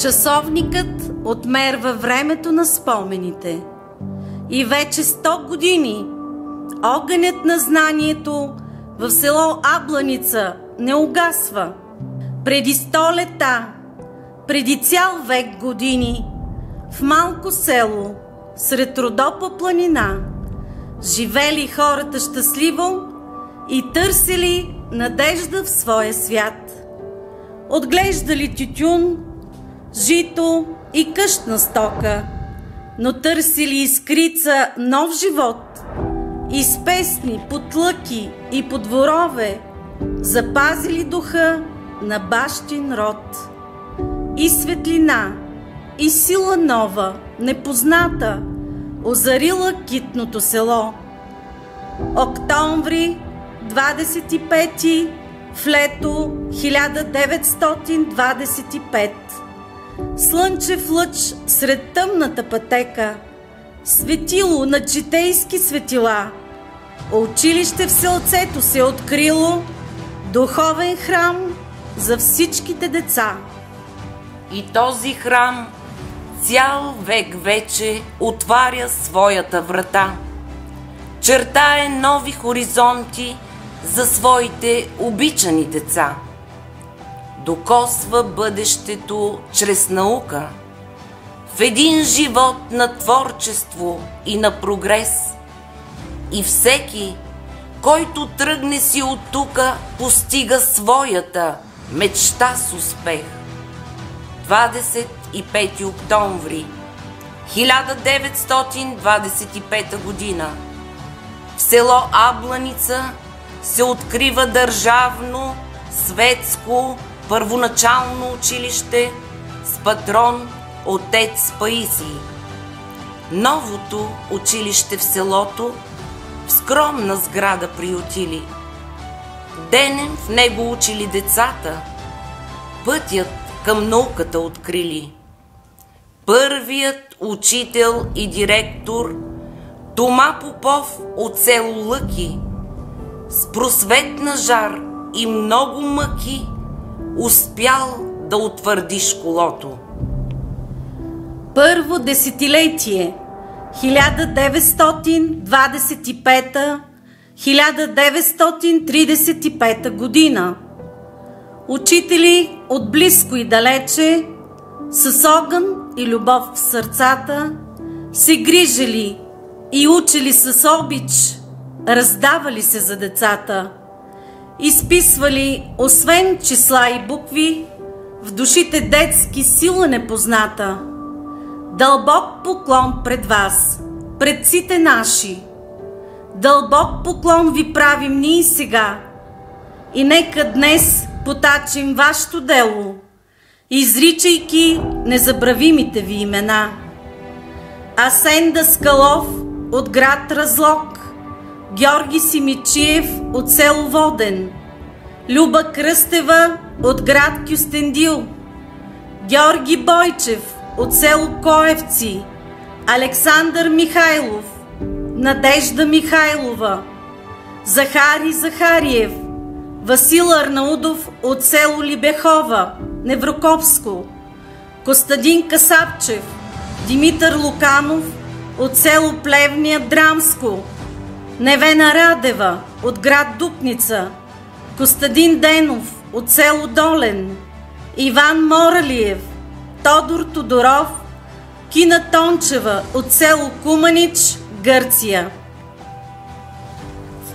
Часовникът отмерва времето на спомените. И вече 100 години огънят на знанието в село Абланица не угасва. Преди 100 лета, преди цял век години, в малко село, сред Родопа планина, живели хората щастливо и търсили надежда в своя свят. Отглеждали тютюн, жито и къщна стока, но търсили искрица нов живот и с песни под лъки и под дворове запазили духа на бащин род. И светлина, и сила нова, непозната, озарила китното село. Октомври 25 в лето 1925. Слънчев лъч сред тъмната пътека, светило на житейски светила. Училище в селцето се открило, духовен храм за всичките деца. И този храм цял век вече отваря своята врата, чертае нови хоризонти за своите обичани деца, докосва бъдещето чрез наука, в един живот на творчество и на прогрес. И всеки, който тръгне си от тука, постига своята мечта с успех. 25 октомври 1925 година в село Абланица се открива държавно светско първоначално училище с патрон отец Паисий. Новото училище в селото в скромна сграда приютили. Денем в него учили децата, пътят към науката открили. Първият учител и директор Тома Попов от село Лъки с просветна жар и много мъки успял да утвърди школото. Първо десетилетие 1925-1935 година. Учители от близко и далече, с огън и любов в сърцата, се грижили и учили с обич, раздавали се за децата, изписвали освен числа и букви в душите детски сила непозната. Дълбок поклон пред вас, пред сите наши. Дълбок поклон ви правим ние сега. И нека днес потачим вашето дело, изричайки незабравимите ви имена. Асен Даскалов от град Разлог, Георги Симичиев от село Воден, Люба Кръстева от град Кюстендил, Георги Бойчев от село Коевци, Александър Михайлов, Надежда Михайлова, Захари Захариев, Васил Арнаудов от село Либехова, Неврокопско, Костадин Касапчев, Димитър Луканов от село Плевния, Драмско, Невена Радева от град Дупница, Костадин Денов от село Долен, Иван Моралиев, Тодор Тодоров, Кина Тончева от село Куманич, Гърция.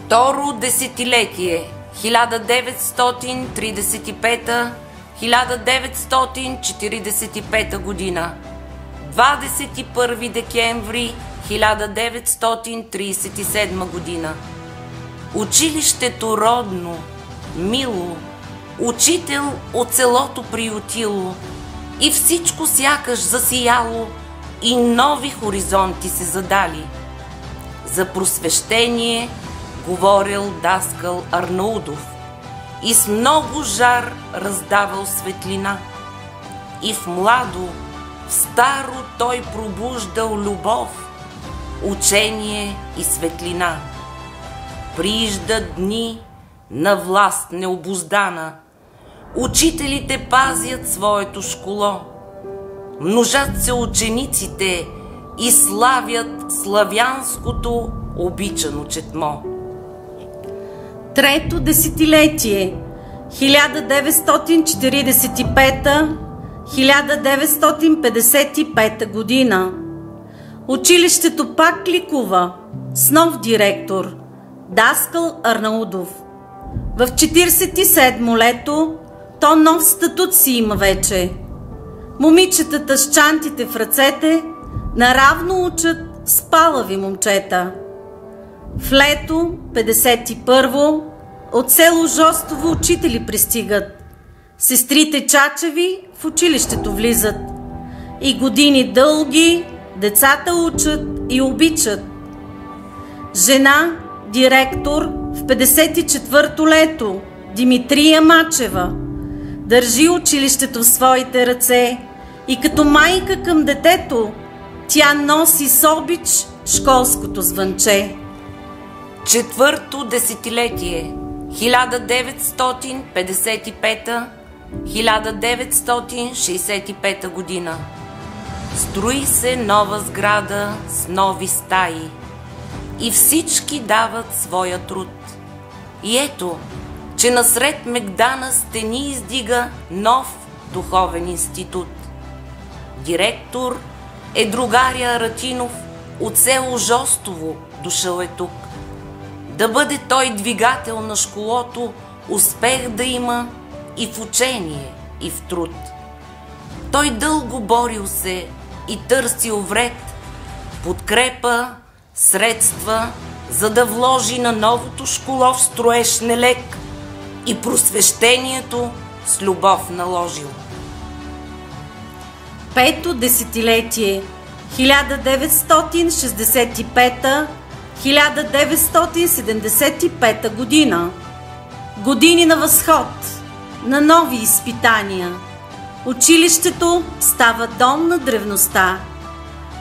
Второ десетилетие 1935-1945 година. 21 декември 1937 година. Училището родно, мило, учител от селото приютило и всичко сякаш засияло и нови хоризонти се задали. За просвещение говорил даскал Арнаудов и с много жар раздавал светлина. И в младо, в старо той пробуждал любов, учение и светлина. Прииждат дни на власт необуздана, учителите пазят своето школо, Множат се учениците и славят славянското обичано четмо. Трето десетилетие 1945-1955 година. Училището пак ликува с нов директор, Даскал Арнаудов. В 47-мо лето то нов статут си има вече. Момичетата с чантите в ръцете наравно учат с палави момчета. В лето 51-во от село Жостово учители пристигат. Сестрите Чачеви в училището влизат. И години дълги децата учат и обичат. Жена, директор в 54-то лето, Димитрия Мачева, държи училището в своите ръце и като майка към детето, тя носи с обич школското звънче. Четвърто десетилетие 1955-1965 година. Строи се нова сграда с нови стаи и всички дават своя труд. И ето, че насред мегдана стени издига нов духовен институт. Директор е другаря Аратинов от село Жостово, дошъл е тук. Да бъде той двигател на школото, успех да има и в учение, и в труд. Той дълго борил се и търсил вред, подкрепа, средства, за да вложи на новото школов строеж нелек и просвещението с любов наложил. Пето десетилетие 1965-1975 година. Години на възход, на нови изпитания. Училището става дом на древността.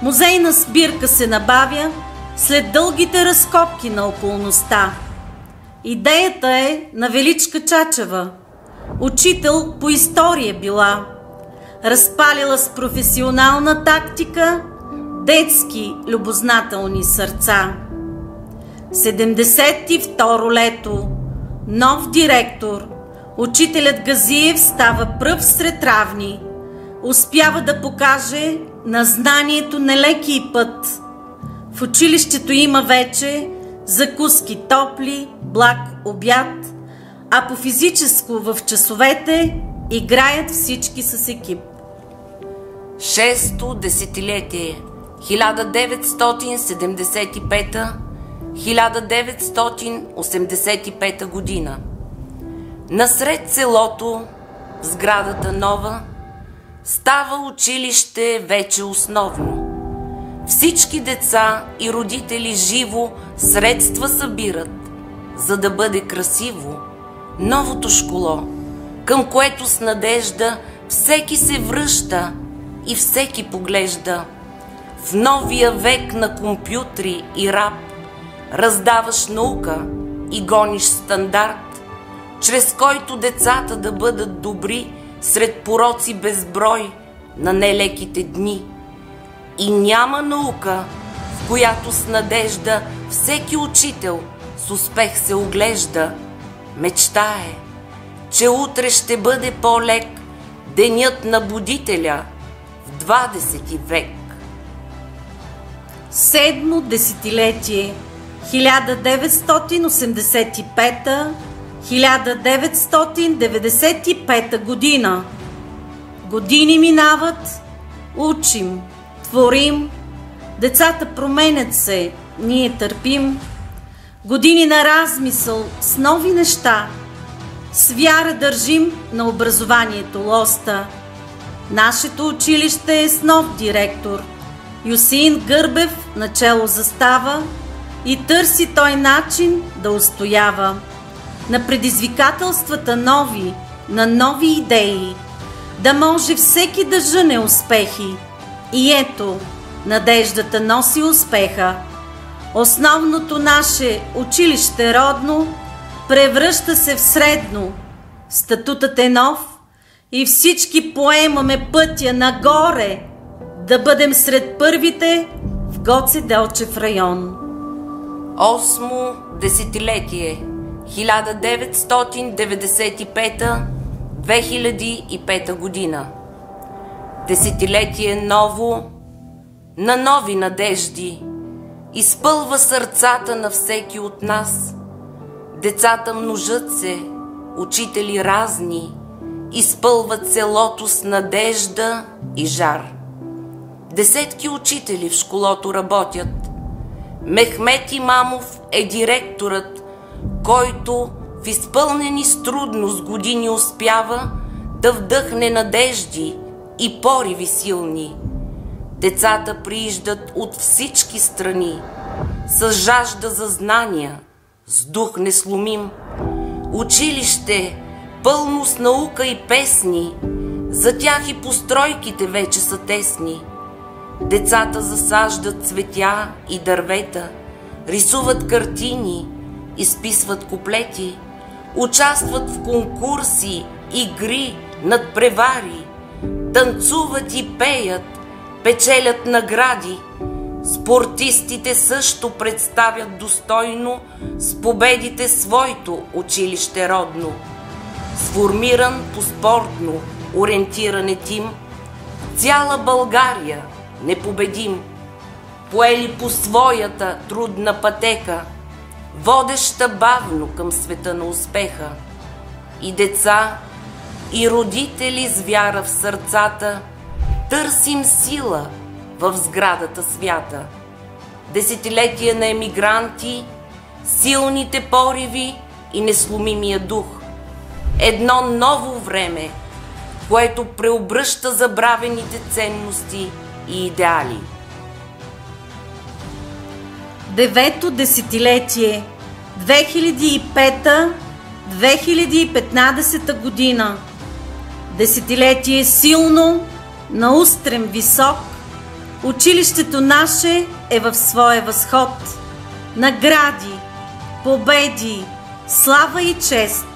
Музейна сбирка се набавя след дългите разкопки на околността. Идеята е на Величка Чачева. Учител по история била. Разпалила с професионална тактика детски любознателни сърца. 72 лето. Нов директор. Учителят Газиев става пръв сред равни. Успява да покаже на знанието нелеки път. В училището има вече закуски топли, благ обяд, а по физическо в часовете играят всички с екип. Шесто десетилетие 1975-1985 година. Насред селото, в сградата нова, става училище вече основно. Всички деца и родители живо средства събират, за да бъде красиво новото школо, към което с надежда всеки се връща и всеки поглежда. В новия век на компютри и рап раздаваш наука и гониш стандарт, чрез който децата да бъдат добри сред пороци безброй на нелеките дни. И няма наука, в която с надежда всеки учител с успех се оглежда. Мечтае, че утре ще бъде по-лек денят на будителя в 20 век. Седмо десетилетие 1995-1995 година. Години минават, учим, творим, децата променят се, ние търпим. Години на размисъл с нови неща, с вяра държим на образованието лоста. Нашето училище е с нов директор. Юсеин Гърбев начело застава и търси той начин да устоява на предизвикателствата нови, на нови идеи, да може всеки да жъне успехи. И ето, надеждата носи успеха. Основното наше училище родно превръща се в средно. Статутът е нов и всички поемаме пътя нагоре да бъдем сред първите в Гоце Делчев район. 8 десетилетие 1995-2005 година. Десетилетие ново, на нови надежди, изпълва сърцата на всеки от нас. Децата множат се, учители разни, изпълват селото с надежда и жар. Десетки учители в школото работят. Мехмет Имамов е директорът, който в изпълнени с трудност години успява да вдъхне надежди и пориви силни. Децата прииждат от всички страни, с жажда за знания, с дух несломим. Училище, пълно с наука и песни, за тях и постройките вече са тесни. Децата засаждат цветя и дървета, рисуват картини, изписват куплети, участват в конкурси, игри, надпревари, танцуват и пеят, печелят награди. Спортистите също представят достойно с победите своето училище родно. Сформиран по спортно ориентиране тим, цяла България непобедим, поели по своята трудна пътека, водеща бавно към света на успеха. И деца, и родители с вяра в сърцата, търсим сила в сградата свята. Десетилетия на емигранти, силните пориви и несломимия дух. Едно ново време, което преобръща забравените ценности и идеали. 9-то десетилетие 2005-2015 година. Десетилетие силно, наустрем висок. Училището наше е в своя възход. Награди, победи, слава и чест.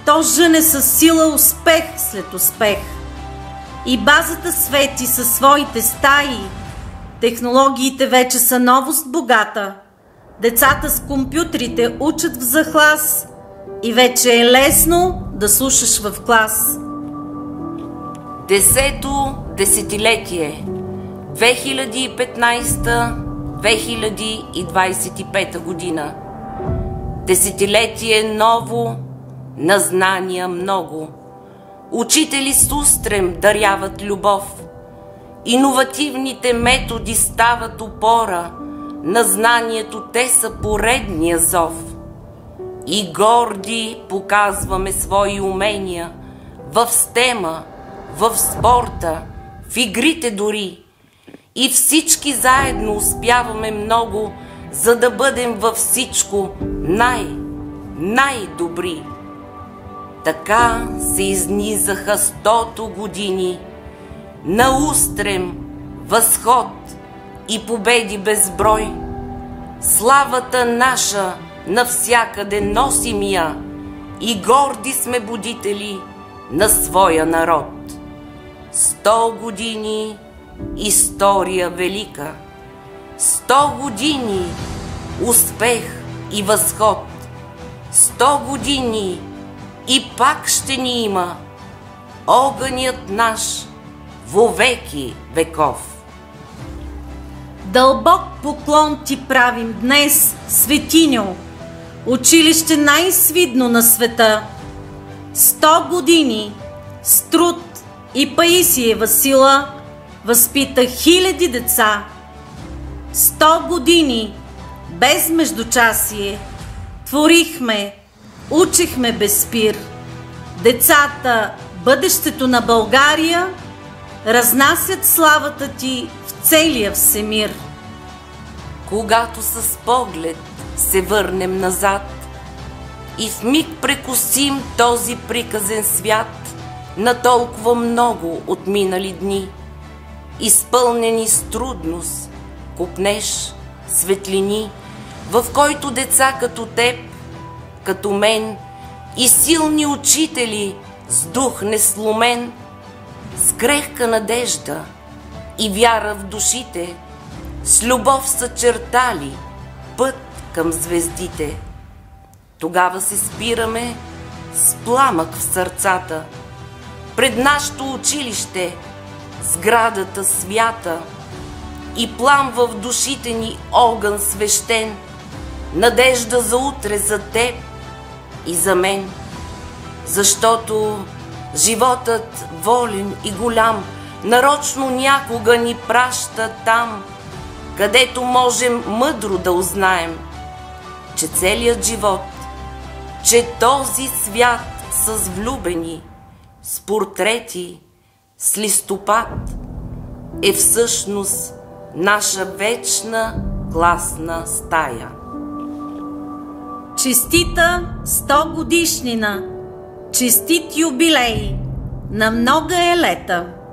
То жъне със сила успех след успех. И базата свети със своите стаи. Технологиите вече са новост богата. Децата с компютрите учат в захлас. И вече е лесно да слушаш в клас. 10-то десетилетие 2015-2025 година. Десетилетие ново, на знания много. Учители с устрем даряват любов. Иновативните методи стават опора. На знанието те са поредния зов. И горди показваме свои умения в стема, в спорта, в игрите дори. И всички заедно успяваме много, за да бъдем във всичко най-добри. Така се изнизаха 100 години на устрем, възход и победи безброй. Славата наша навсякъде носим я и горди сме будители на своя народ. 100 години история велика, 100 години успех и възход, 100 години и пак ще ни има огънят наш вовеки веков. Дълбок поклон ти правим днес, Светиньо, училище най-свидно на света. 100 години с труд и Паисиева сила възпита хиляди деца. 100 години без междучасие творихме, учихме без спир. Децата, бъдещето на България, разнасят славата ти в целия всемир. Когато с поглед се върнем назад и в миг прекусим този приказен свят на толкова много отминали дни, изпълнени с трудност, копнеж, светлини, в който деца като теб, като мен и силни учители с дух несломен, с крехка надежда и вяра в душите, с любов са чертали път към звездите. Тогава се спираме с пламък в сърцата, пред нашето училище, сградата свята, и пламва в душите ни огън свещен, надежда за утре за теб и за мен. Защото животът волен и голям нарочно някога ни праща там, където можем мъдро да узнаем, че целият живот, че този свят с влюбени, с портрети, с листопад е всъщност наша вечна класна стая. Честита 100 годишнина, честит юбилей на много елета!